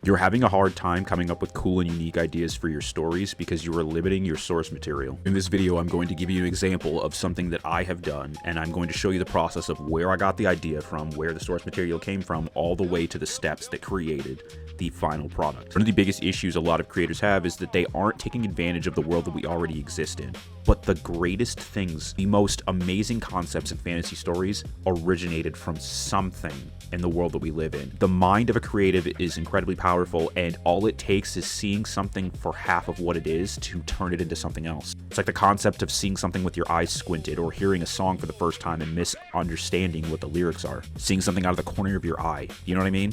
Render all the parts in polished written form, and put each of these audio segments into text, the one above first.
You're having a hard time coming up with cool and unique ideas for your stories because you are limiting your source material. In this video, I'm going to give you an example of something that I have done, and I'm going to show you the process of where I got the idea from, where the source material came from, all the way to the steps that created the final product. One of the biggest issues a lot of creators have is that they aren't taking advantage of the world that we already exist in. But the greatest things, the most amazing concepts in fantasy stories originated from something in the world that we live in. The mind of a creative is incredibly powerful, and all it takes is seeing something for half of what it is to turn it into something else. It's like the concept of seeing something with your eyes squinted, or hearing a song for the first time and misunderstanding what the lyrics are. Seeing something out of the corner of your eye. You know what I mean?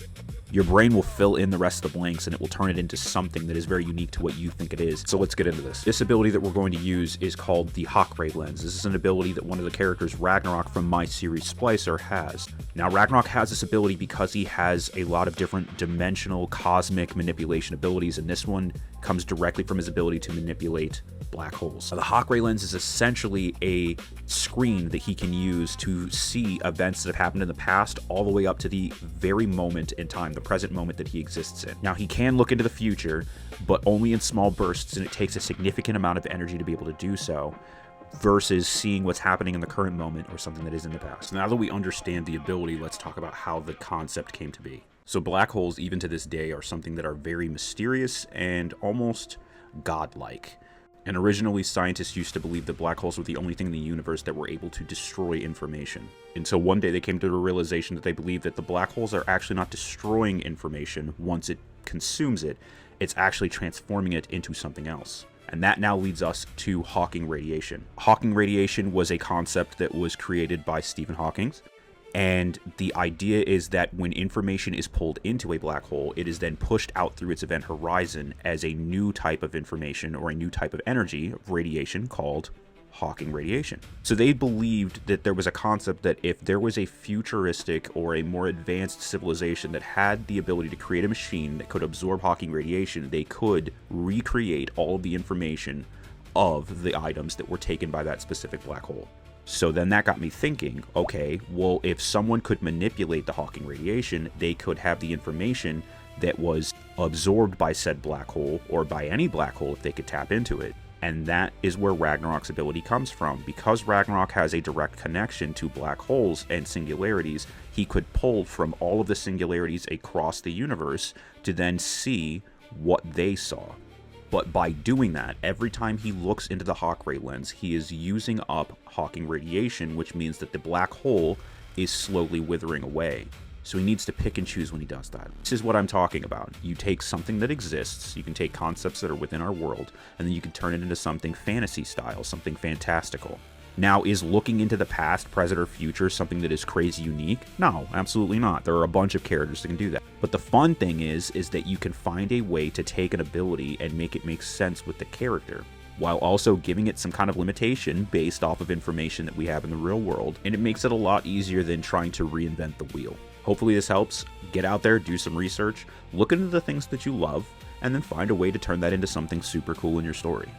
Your brain will fill in the rest of the blanks and it will turn it into something that is very unique to what you think it is. So let's get into this. This ability that we're going to use is called the Hawkray Lens. This is an ability that one of the characters, Ragnarok from my series Splicer, has. Now Ragnarok has this ability because he has a lot of different dimensional cosmic manipulation abilities, and this one comes directly from his ability to manipulate black holes. Now, the Hawkray Lens is essentially a screen that he can use to see events that have happened in the past all the way up to the very moment in time, the present moment that he exists in. Now, he can look into the future, but only in small bursts, and it takes a significant amount of energy to be able to do so, versus seeing what's happening in the current moment or something that is in the past. Now that we understand the ability, let's talk about how the concept came to be. So black holes, even to this day, are something that are very mysterious and almost godlike. And originally, scientists used to believe that black holes were the only thing in the universe that were able to destroy information. Until one day they came to the realization that they believed that the black holes are actually not destroying information once it consumes it, it's actually transforming it into something else. And that now leads us to Hawking radiation. Hawking radiation was a concept that was created by Stephen Hawking. And the idea is that when information is pulled into a black hole, it is then pushed out through its event horizon as a new type of information or a new type of energy, radiation, called Hawking radiation. So they believed that there was a concept that if there was a futuristic or a more advanced civilization that had the ability to create a machine that could absorb Hawking radiation, they could recreate all of the information of the items that were taken by that specific black hole. So then that got me thinking, okay, well, if someone could manipulate the Hawking radiation, they could have the information that was absorbed by said black hole, or by any black hole if they could tap into it. And that is where Ragnarok's ability comes from. Because Ragnarok has a direct connection to black holes and singularities, he could pull from all of the singularities across the universe to then see what they saw. But by doing that, every time he looks into the Hawkray lens, he is using up Hawking radiation, which means that the black hole is slowly withering away. So he needs to pick and choose when he does that. This is what I'm talking about. You take something that exists, you can take concepts that are within our world, and then you can turn it into something fantasy style, something fantastical. Now, is looking into the past, present, or future something that is crazy unique? No, absolutely not. There are a bunch of characters that can do that. But the fun thing is that you can find a way to take an ability and make it make sense with the character, while also giving it some kind of limitation based off of information that we have in the real world, and it makes it a lot easier than trying to reinvent the wheel. Hopefully this helps. Get out there, do some research, look into the things that you love, and then find a way to turn that into something super cool in your story.